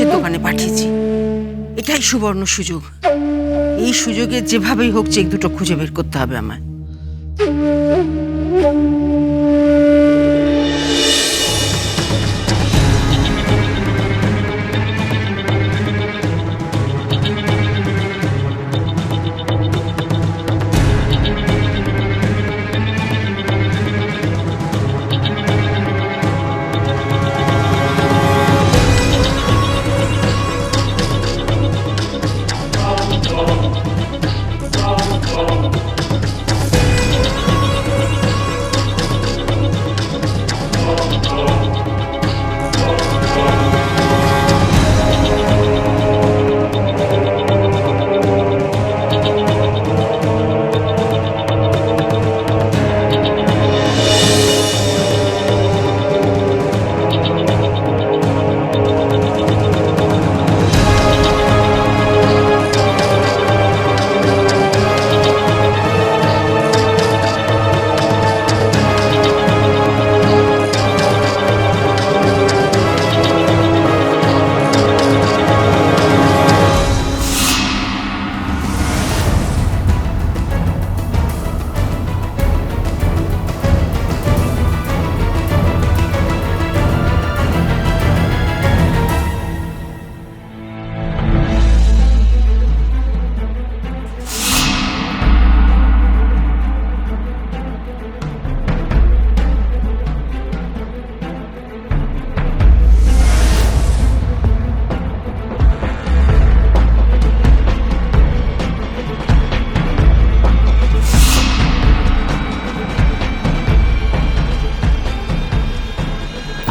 মাসের দোকানে পাঠিয়েছি। এটাই সুবর্ণ সুযোগ। এই সুযোগে যেভাবেই হোক চেক দুটো খুঁজে বের করতে হবে আমায়।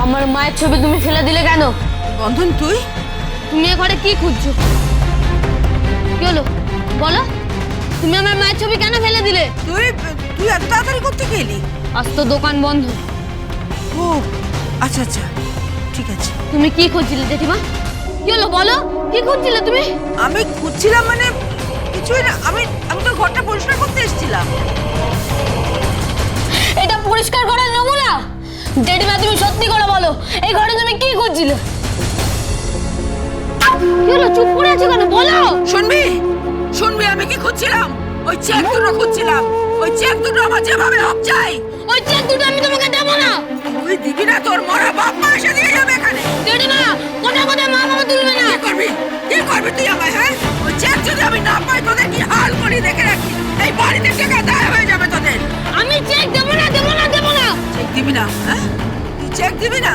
আমার মায়ের ছবি তুমি ফেলে দিলে কেন? বন্ধন, তুমি এ ঘরে কি খুঁজছো? কি হলো বলো? তুমি আমার মায়ের ছবি কেন ফেলে দিলে? তুই এত তাড়াতাড়ি করতে গেলি? আজ তো দোকান বন্ধ। ও আচ্ছা আচ্ছা, ঠিক আছে। তুমি কি খুঁজছিলে জেঠিমা? কি হলো বলো, কি খুঁজছিলে তুমি? আমি খুঁজছিলাম মানে কিছুই না, আমি তো ঘরটা পরিষ্কার করতে এসেছিলাম। এটা পরিষ্কার করার নমুনা? জেঠিমা তুমি সত্যি করে বলো, এই ঘরে তুমি কি খুঁজছিলে? কি হলো, চুপ করে আছো কেন? বলো। শুনবি আমি কি খুঁজছিলাম? ওই চেক দুটো খুঁজছিলাম। ওই চেক দুটো আমার যেভাবে হোক চাই। ওই চেক দুটো আমি তোমাকে দেবো না। তুই দিবি না? তোর মরা বাপ মা এসে দিয়ে যাবে এখানে। জেঠিমা কোথায় কোথায় মা বাবা তুলবে না। কি করবি তুই আমায়? হ্যাঁ, ওই চেক যদি আমি না পাই তোদের কি হাল করি দেখে রাখি। এই বাড়িতে টাকা দায় হয়ে যাবে তোদের। আমি চেক দেবো না, দেবো না, দেবো না। চেক দিবি না? হ্যাঁ, তুই চেক দিবি না?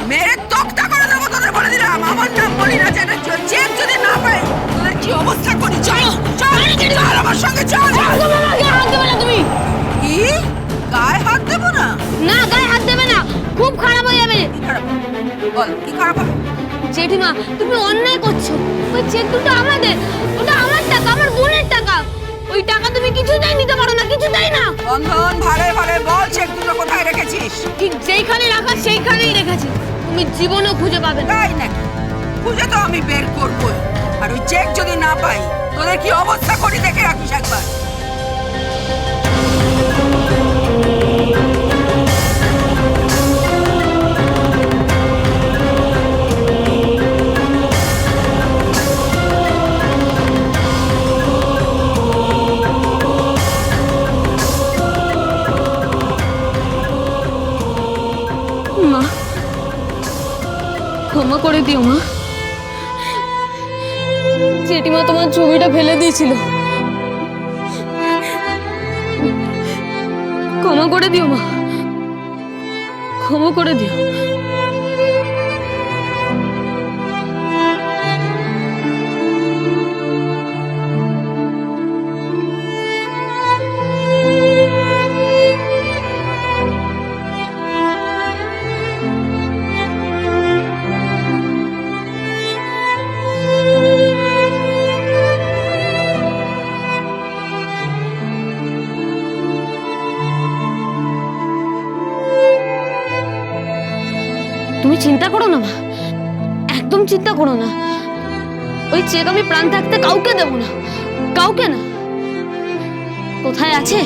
মেরে তক্তা করে দেবো তোদের, বলে দিলাম। আমার নাম বলি না, যেটা চেক যদি না পাই তোদের কি অবস্থা করি। চল চল আমার সঙ্গে চল। হাত দেবে না তুমি। কি গায়ে হাত দেবো না? না, গায়ে হাত দেবে না, খুব খারাপ হয়ে যাবে। কি খারাপ? বল কি খারাপ হবে? জেঠিমা তুমি অন্যায় করছো। ওই চেক দুটো আমাদের, ওটা আমার টাকা, আমার বোনের টাকা। ওই টাকা তুমি কিছুতেই নিতে পারো না, কিছুতেই না। বন্ধন, ভারে ভারে বল চেক দুটো কোথায় রেখেছিস? ঠিক যেইখানে রাখা সেইখানেই রেখেছি, তুমি জীবনও খুঁজে পাবে না। তাই নাকি? খুঁজে তো আমি বের করবই। আর ওই চেক যদি না পাই তোদের কি অবস্থা করি দেখে রাখিস একবার। মা, ক্ষমা করে দিও মা। জেঠিমা তোমার ছবিটা ফেলে দিয়েছিল, ক্ষমা করে দিও মা, ক্ষমা করে দিও। তুমি চিন্তা করো না মা, একদম চিন্তা করো না। ওই চেক আমি প্রাণ থাকতে কাউকে দেব না, কাউকে না। কোথায় আছে?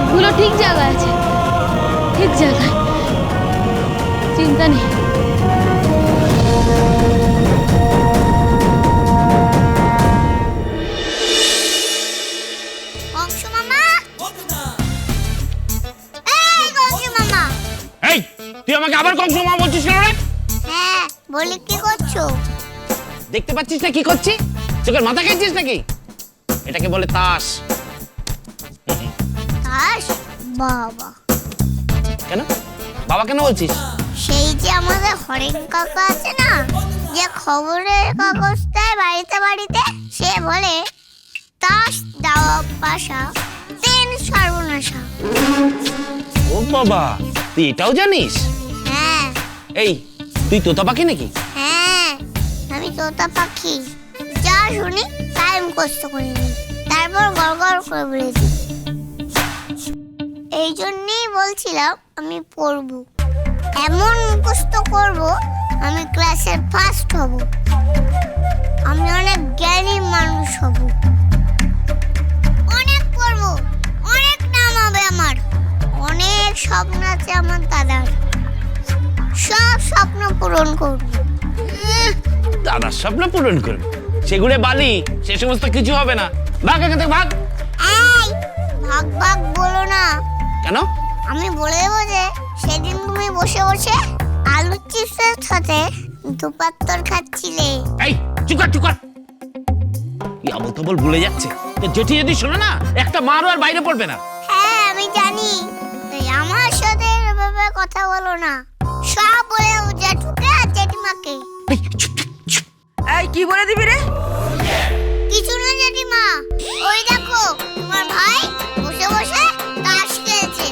চেকগুলো ঠিক জায়গায় আছে, ঠিক জায়গায়, চিন্তা নেই। কংস মামা, এই কংস মামা। এই তুই আমাকে আবার কংস মামা বলছিস কেন রে? হ্যাঁ, বলি কি করছো? দেখতে পাচ্ছিস না কি করছি? চোখের মাথা খেয়েছিস নাকি? এটাকে বলে তাস। তাস? বাবা, কেন বাবা কেন বলছিস? সেই যে আমাদের হরেন কাকা আছে না, যে খবরের কাগজ দেয় বাড়িতে বাড়িতে, সে বলে তাস দাও পাশা তিন সর্বনাশা। ও বাবা, তুই এটাও জানিস? হ্যাঁ এই তুই তোতা পাখি নাকি? হ্যাঁ, আমি তোতা পাখি, যা শুনি তাই মুখস্থ করে নিই, তারপর গড় গড় করে বলেছি। এই জন্যই বলছিলাম আমি পড়ব, এমন মুখস্থ করব আমি ক্লাসের ফার্স্ট হব, আমি অনেক জ্ঞানী মানুষ হব, অনেক পড়ব, অনেক নাম হবে আমার, অনেক স্বপ্ন আছে আমার দাদার, সব স্বপ্ন পূরণ করব। দাদার স্বপ্ন পূরণ করবে? সেগুলো বালি, সে সমস্ত কিছু হবে না। ভাগ এখান থেকে ভাগ। এই ভাগ ভাগ বলো না। কেন? আমি বলে দেবো যে সেদিন তুমি বসে বসে আলু চিপসের সাথে দুপাত্তর খাচ্ছিলে। এই চুকার চুকার, কি আবল তাবল ভুলে যাচ্ছে। তো জেঠি যদি শোনে না, একটা মারও আর বাইরে পড়বে না। হ্যাঁ আমি জানি, তাই আমার সাথে এভাবে কথা বলো না, সব বলে দাও জেঠুকে আর জেঠিমাকে। এই, চুপ, চুপ, চুপ। এই কি বলে দিবি রে? কিছু না জেঠিমা, ওই দেখো তোমার ভাই বসে বসে তাস খেলছে,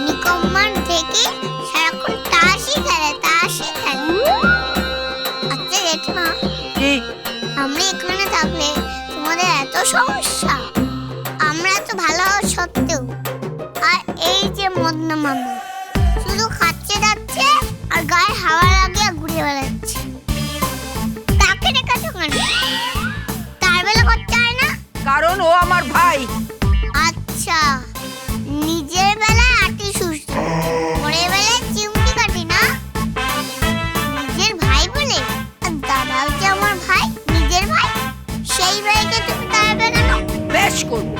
নিকম্মান থেকে সারাক্ষণ তাসই খেলে, তাসই খেলে। আচ্ছা জেঠিমা, কি? আমরা এখানে থাকলে তোমাদের এত সমস্যা, আমরা তো ভালো হওয়া সত্ত্বেও, আর এই যে মদনা মামা শুধু খাচ্ছে যাচ্ছে আর গায়ে হাওয়া লাগিয়ে ঘুরে বেড়াচ্ছে, তাকে রেখেছো কেন? তার বেলা করতে হয় না? কারণ ও আমার ভাই। আচ্ছা, নিজের বেলায় আটি সুস্থ, পরের বেলায় চিমটি কাটি না? নিজের ভাই বলে, আর দাদাও যে আমার ভাই, নিজের ভাই, সেই ভাইকে তুমি তাড়াবে কেন? বেশ করব,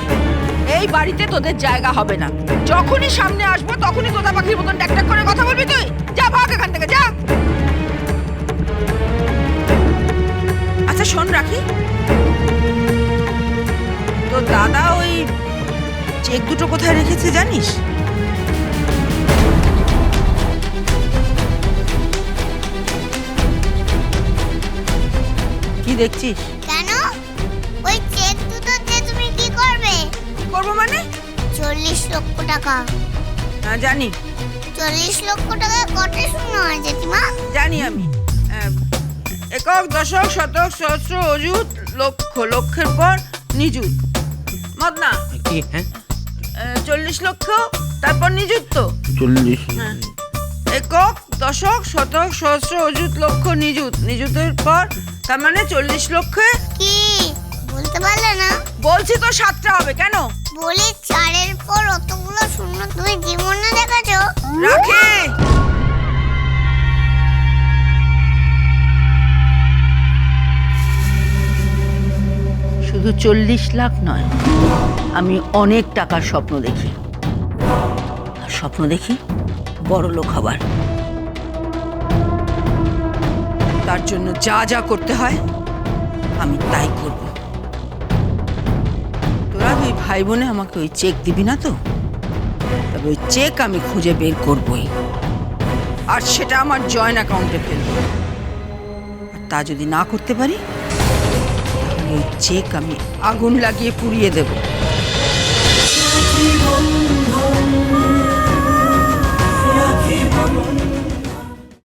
এই বাড়িতে তোদের জায়গা হবে না। যখনই সামনে আসবো তখনই তোতা পাখির মতন ট্যাক ট্যাক করে কথা বলবি তুই। যা ভাগ এখান থেকে, যা। আচ্ছা শোন রাখি, তো দাদা ওই চেক দুটো কোথায় রেখেছে জানিস? কি দেখছিস? কেন? ওই চেক দুটো দিয়ে তুমি কি করবে? করবো মানে? 40 লক্ষ টাকা। না জানি, 40 লক্ষ টাকা কত শূন্য হয় জেঠিমা? জানি আমি। একক, দশক, শতক, সহস্র, অযুত, লক্ষ, লক্ষের পর নিযুত। মদনা, কি? হ্যাঁ 40 লক্ষ, তারপর নিযুত তো? 40। হ্যাঁ। একক, দশক, শতক, সহস্র, অযুত, লক্ষ, নিযুত, নিযুতের পর তার মানে 40 লক্ষে। কি বলতে পারলে না? বলছি তো 7টা হবে, কেন? বলি 4-এর পর অতগুলো শূন্য তুমি জীবনে দেখেছো? রাখে। শুধু 40 লাখ নয়, আমি অনেক টাকার স্বপ্ন দেখি, আর স্বপ্ন দেখি বড় লোক হবার। তার জন্য যা যা করতে হয় আমি তাই করব। তোরা দুই ভাই বোনে আমাকে ওই চেক দিবি না তো? তবে ওই চেক আমি খুঁজে বের করবই, আর সেটা আমার জয়েন্ট অ্যাকাউন্টে ফেলবো। আর তা যদি না করতে পারি, তাহলে ওই চেক আমি আগুন লাগিয়ে পুড়িয়ে দেব।